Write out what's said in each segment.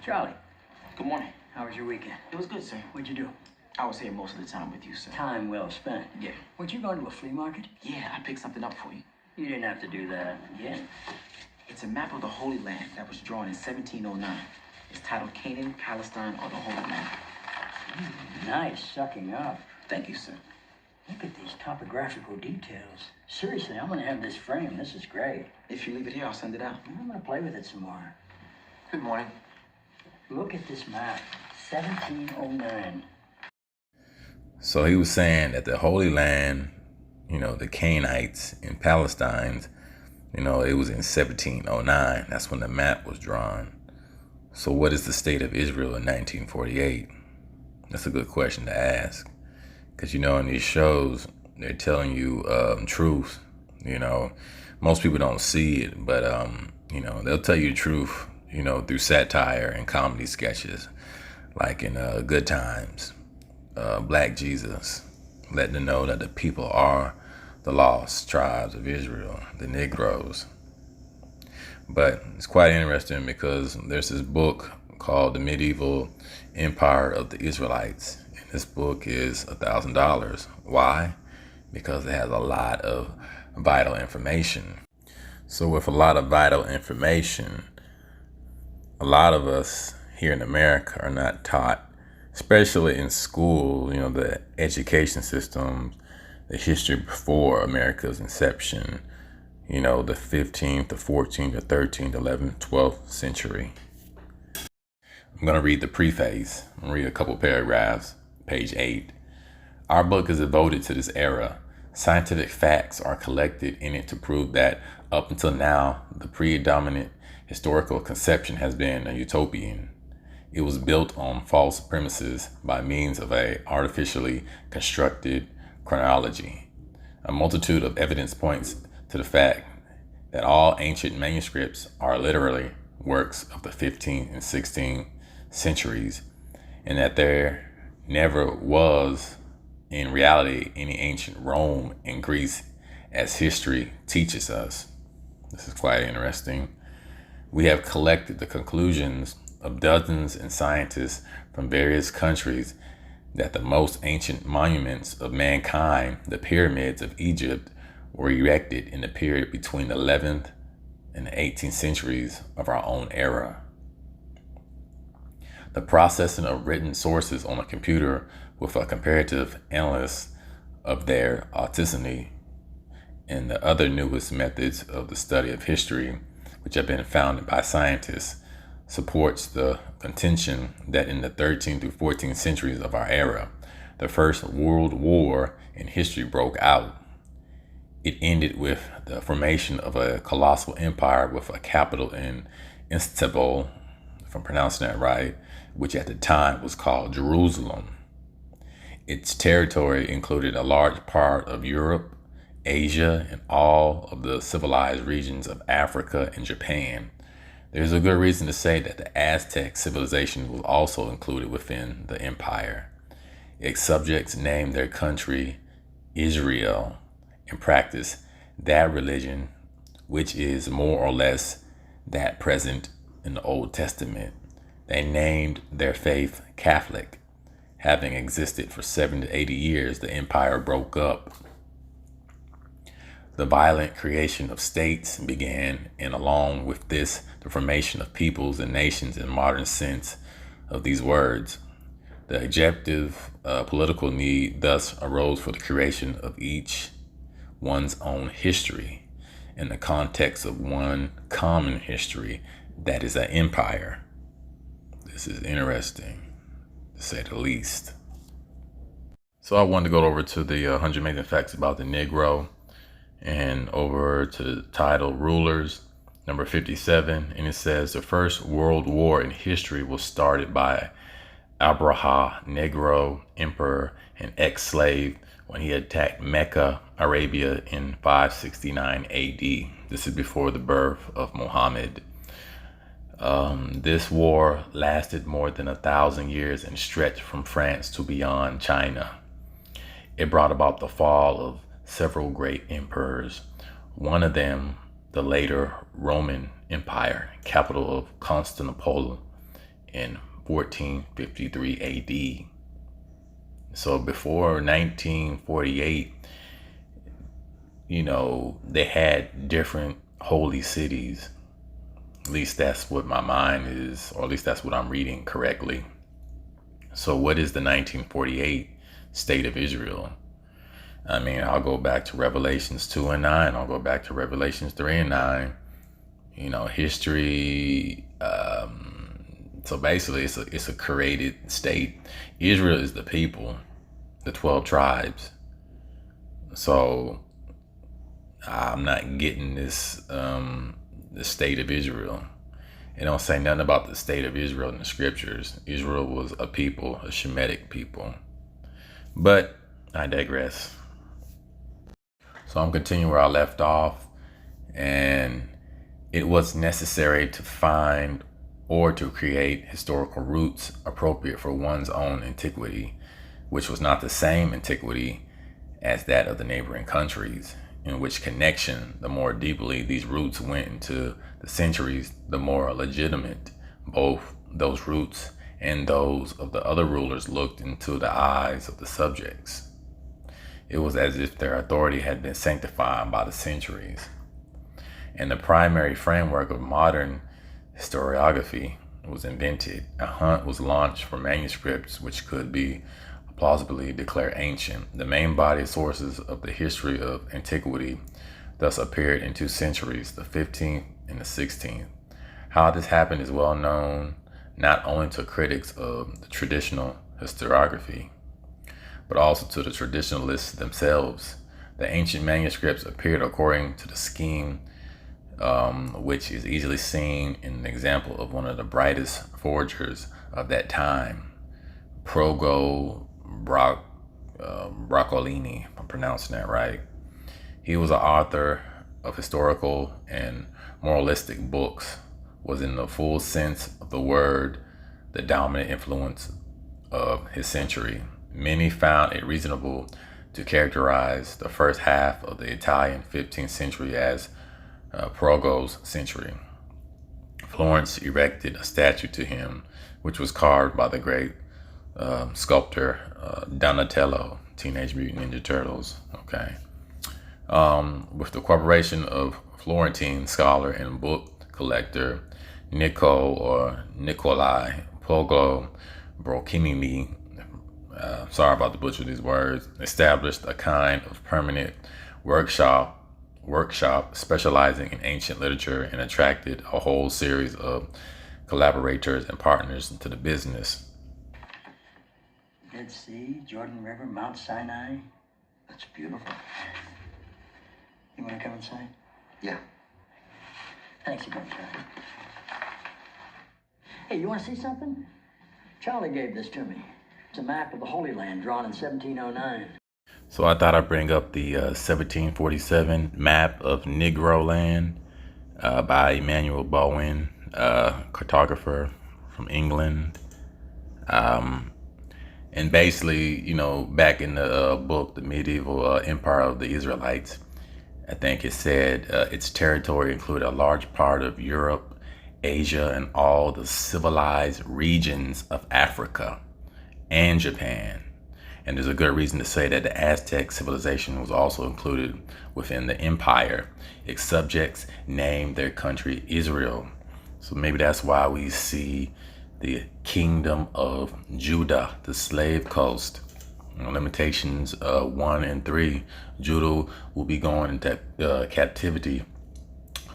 Charlie, Good morning. how was your weekend? It was good, sir. What'd you do? I was here most of the time with you, sir. Time well spent. Yeah. Would you go to a flea market? Yeah, I picked something up for you. You didn't have to do that again. It's a map of the Holy Land that was drawn in 1709. It's titled Canaan, Palestine, or the Holy Land. Nice sucking up. Thank you, sir. Look at these topographical details. Seriously, I'm gonna have this framed. This is great. If you leave it here, I'll send it out. I'm gonna play with it some more. Good morning. Look at this map. 1709. So he was saying that the Holy Land, the Canaanites in Palestine, it was in 1709. That's when the map was drawn. So what is the state of Israel in 1948? That's a good question to ask. Because, in these shows, they're telling you truth. Most people don't see it, but, they'll tell you the truth, through satire and comedy sketches, like in Good Times, Black Jesus, letting them know that the people are the lost tribes of Israel, the Negroes. But it's quite interesting because there's this book called The Medieval Empire of the Israelites. And this book is $1,000. Why? Because it has a lot of vital information. So with a lot of vital information, a lot of us here in America are not taught, especially in school, the education system, the history before America's inception, the 15th, the 14th, the 13th, 11th, 12th century. I'm going to read the preface. I'm going to read a couple paragraphs, page 8. Our book is devoted to this era. Scientific facts are collected in it to prove that up until now, the predominant historical conception has been a utopian. It was built on false premises by means of a artificially constructed chronology. A multitude of evidence points to the fact that all ancient manuscripts are literally works of the 15th and 16th centuries, and that there never was, in reality, any ancient Rome and Greece as history teaches us. This is quite interesting. We have collected the conclusions of dozens of scientists from various countries that the most ancient monuments of mankind, the pyramids of Egypt, were erected in the period between the 11th and the 18th centuries of our own era. The processing of written sources on a computer with a comparative analysis of their authenticity and the other newest methods of the study of history, which have been founded by scientists, supports the contention that in the 13th through 14th centuries of our era, the First World War in history broke out. It ended with the formation of a colossal empire with a capital in Istanbul, if I'm pronouncing that right, which at the time was called Jerusalem. Its territory included a large part of Europe, Asia, and all of the civilized regions of Africa and Japan. There's a good reason to say that the Aztec civilization was also included within the empire. Its subjects named their country Israel and practiced that religion, which is more or less that present in the Old Testament. They named their faith Catholic. Having existed for 70 to 80 years, the empire broke up. The violent creation of states began, and along with this, the formation of peoples and nations in modern sense of these words. The objective political need thus arose for the creation of each one's own history in the context of one common history that is an empire. This is interesting, to say the least. So I wanted to go over to the 100 Amazing Facts about the Negro, and over to the title Rulers, number 57, and it says the First World War in history was started by Abraha Negro, emperor and ex-slave, when he attacked Mecca, Arabia in 569 AD. This is before the birth of Muhammad. This war lasted more than 1,000 years and stretched from France to beyond China. It brought about the fall of several great emperors, one of them the later Roman Empire, capital of Constantinople in 1453 AD. So before 1948, they had different holy cities. At least that's what my mind is, or at least that's what I'm reading correctly. So what is the 1948 state of Israel? I mean, I'll go back to Revelations 2 and 9. I'll go back to Revelations 3 and 9. History. So basically, it's a created state. Israel is the people, the 12 tribes. So I'm not getting this, the state of Israel. It don't say nothing about the state of Israel in the scriptures. Israel was a people, a Shemitic people. But I digress. So I'm continuing where I left off, and it was necessary to find or to create historical roots appropriate for one's own antiquity, which was not the same antiquity as that of the neighboring countries, in which connection, the more deeply these roots went into the centuries, the more legitimate both those roots and those of the other rulers looked into the eyes of the subjects. It was as if their authority had been sanctified by the centuries. And the primary framework of modern historiography was invented. A hunt was launched for manuscripts which could be plausibly declared ancient. The main body of sources of the history of antiquity thus appeared in two centuries, the 15th and the 16th. How this happened is well known not only to critics of the traditional historiography, but also to the traditionalists themselves. The ancient manuscripts appeared according to the scheme, which is easily seen in an example of one of the brightest forgers of that time, Braccolini, if I'm pronouncing that right. He was an author of historical and moralistic books, was in the full sense of the word the dominant influence of his century. Many found it reasonable to characterize the first half of the Italian 15th century as Piero's century. Florence erected a statue to him, which was carved by the great sculptor Donatello, Teenage Mutant Ninja Turtles. Okay. With the cooperation of Florentine scholar and book collector Nicolai Poglo Brocchini, sorry about the butcher of these words, established a kind of permanent workshop specializing in ancient literature, and attracted a whole series of collaborators and partners to the business. Dead Sea, Jordan River, Mount Sinai. That's beautiful. You want to come inside? Yeah. Thanks again, Charlie. Hey, you want to see something? Charlie gave this to me. It's a map of the Holy Land drawn in 1709. So I thought I'd bring up the 1747 map of Negro Land by Emmanuel Bowen, cartographer from England. And basically, back in the book, The Medieval Empire of the Israelites, I think it said its territory included a large part of Europe, Asia, and all the civilized regions of Africa and Japan. And there's a good reason to say that the Aztec civilization was also included within the empire. Its subjects named their country Israel. So maybe that's why we see the kingdom of Judah, the slave coast. Limitations 1 and 3. Judah will be going into captivity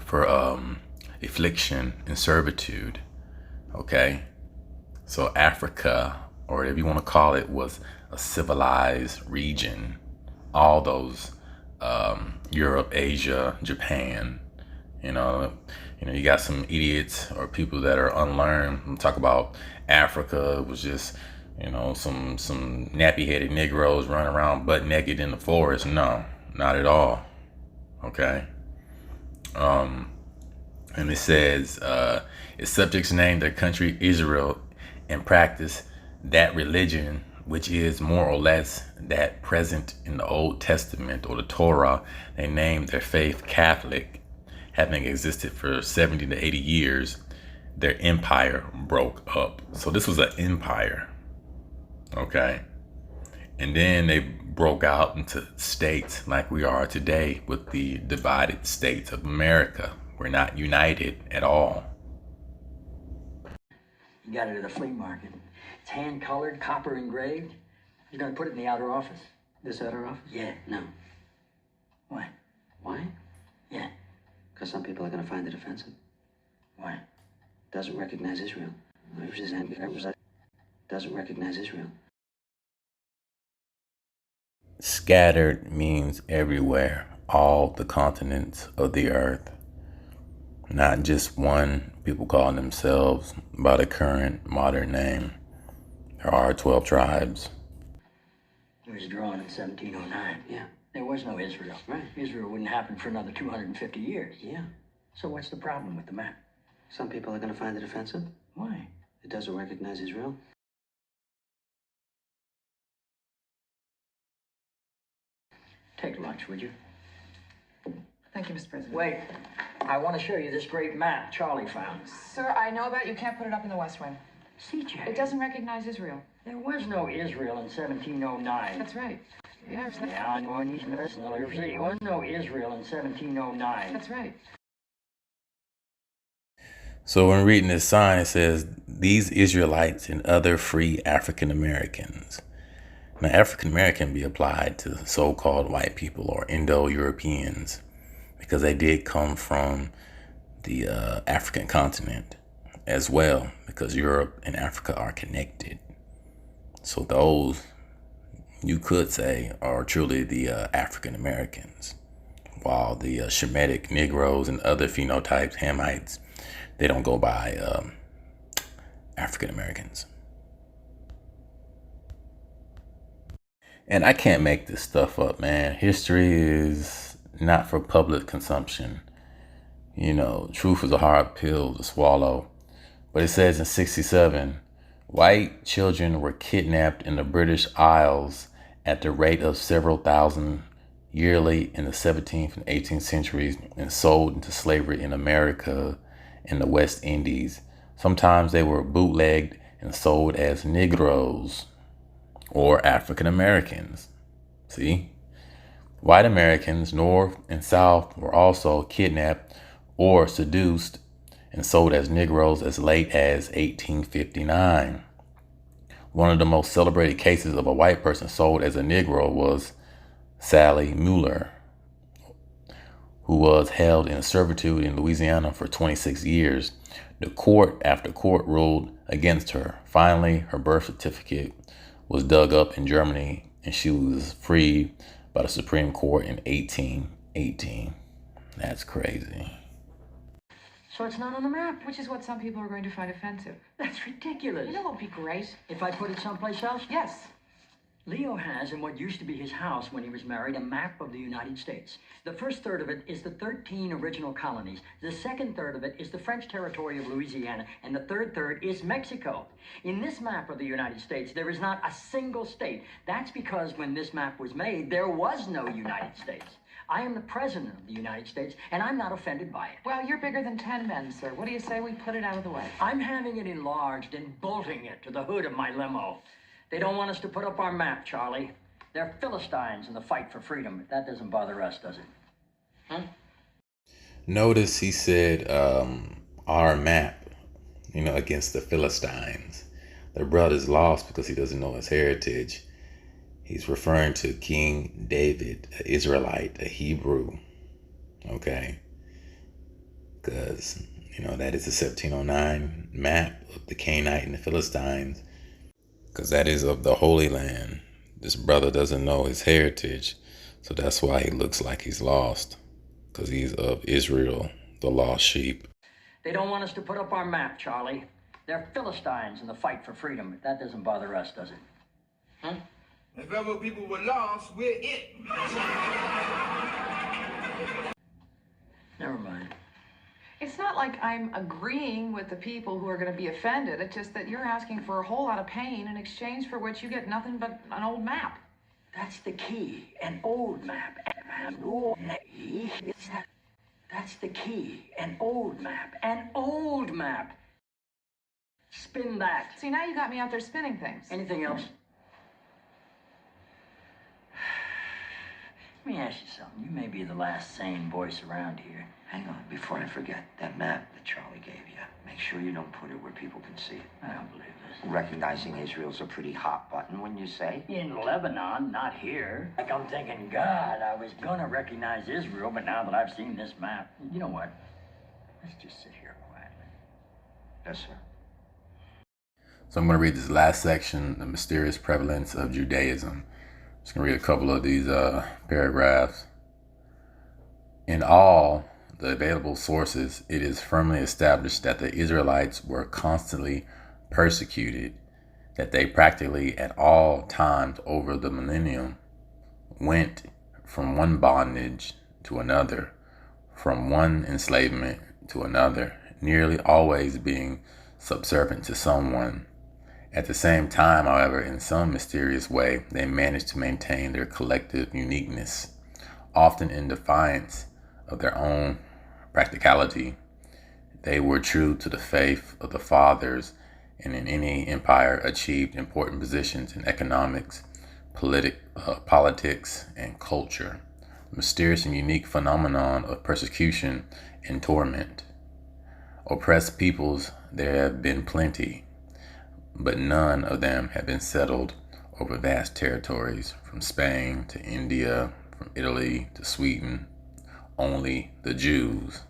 for affliction and servitude. Okay, so Africa, or whatever you want to call it, was a civilized region. All those Europe, Asia, Japan. You got some idiots or people that are unlearned. Talk about Africa. It was just some nappy-headed Negroes running around butt naked in the forest. No, not at all. Okay. And it says its subjects named their country Israel and practice that religion which is more or less that present in the Old Testament or the Torah. They named their faith Catholic, having existed for 70 to 80 years. their empire broke up. So this was an empire, okay? And then they broke out into states like we are today with the divided states of America. We're not united at all. You got it at a flea market. It's hand-colored, copper engraved. You're gonna put it in the outer office. This outer office? Yeah. No. Why? Why? Yeah. Because some people are going to find it offensive. Why? Doesn't recognize Israel. Doesn't recognize Israel. Scattered means everywhere, all the continents of the earth. Not just one, people calling themselves by the current modern name. There are 12 tribes. It was drawn in 1709. Yeah. There was no Israel. Right. Israel wouldn't happen for another 250 years. Yeah. So what's the problem with the map? Some people are going to find it offensive. Why? It doesn't recognize Israel. Take lunch, would you? Thank you, Mr. President. Wait. I want to show you this great map Charlie found. Sir, I know about it. You can't put it up in the Westwing. CJ. It doesn't recognize Israel. There was no Israel in 1709. That's right. Yes, Yeah, I know. There was no Israel in 1709. that's right. So when reading this sign, it says, these Israelites and other free African Americans. Now, African American be applied to so-called white people or Indo-Europeans because they did come from the African continent as well, because Europe and Africa are connected. So those, you could say, are truly the African Americans, while the Shemitic Negroes and other phenotypes, Hamites, they don't go by African Americans. And I can't make this stuff up, man. History is not for public consumption. You know, truth is a hard pill to swallow. But it says in 67, white children were kidnapped in the British Isles at the rate of several thousand yearly in the 17th and 18th centuries and sold into slavery in America and the West Indies. Sometimes they were bootlegged and sold as Negroes or African Americans. See? White Americans, North and South, were also kidnapped or seduced and sold as Negroes as late as 1859. One of the most celebrated cases of a white person sold as a Negro was Sally Mueller, who was held in servitude in Louisiana for 26 years. The court after court ruled against her. Finally, her birth certificate was dug up in Germany and she was freed by the Supreme Court in 1818. That's crazy. So it's not on the map. Which is what some people are going to find offensive. That's ridiculous. You know what would be great? If I put it someplace else? Yes. Leo has in what used to be his house when he was married a map of the United States. The first third of it is the 13 original colonies. The second third of it is the French territory of Louisiana. And the third third is Mexico. In this map of the United States, there is not a single state. That's because when this map was made, there was no United States. I am the president of the United States, and I'm not offended by it. Well, you're bigger than 10 men, sir. What do you say we put it out of the way? I'm having it enlarged and bolting it to the hood of my limo. They don't want us to put up our map, Charlie. They're Philistines in the fight for freedom, but that doesn't bother us, does it? Huh? Notice he said our map, against the Philistines. The brother's lost because he doesn't know his heritage. He's referring to King David, an Israelite, a Hebrew. Okay? Because, that is the 1709 map of the Canaanite and the Philistines. Because that is of the Holy Land. This brother doesn't know his heritage. So that's why he looks like he's lost. Because he's of Israel, the lost sheep. They don't want us to put up our map, Charlie. They're Philistines in the fight for freedom, but that doesn't bother us, does it? Huh? If ever people were lost, we're it. Never mind. It's not like I'm agreeing with the people who are going to be offended. It's just that you're asking for a whole lot of pain in exchange for which you get nothing but an old map. That's the key. An old map. That's the key. An old map. An old map. Spin that. See, now you got me out there spinning things. Anything else? Let me ask you something. You may be the last sane voice around here. Hang on, before I forget, that map that Charlie gave you, make sure you don't put it where people can see it. I don't believe this. Recognizing Israel's a pretty hot button, wouldn't you say? In Lebanon, not here. Like I'm thinking, God, I was gonna recognize Israel, but now that I've seen this map, you know what? Let's just sit here quietly. Yes, sir. So I'm going to read this last section, the mysterious prevalence of Judaism. Just going to read a couple of these paragraphs. In all the available sources, it is firmly established that the Israelites were constantly persecuted, that they practically at all times over the millennium went from one bondage to another, from one enslavement to another, nearly always being subservient to someone. At the same time, however, in some mysterious way, they managed to maintain their collective uniqueness, often in defiance of their own practicality. They were true to the faith of the fathers, and in any empire achieved important positions in economics, politics, and culture. The mysterious and unique phenomenon of persecution and torment. Oppressed peoples there have been plenty, but none of them have been settled over vast territories, from Spain to India, from Italy to Sweden. Only the Jews.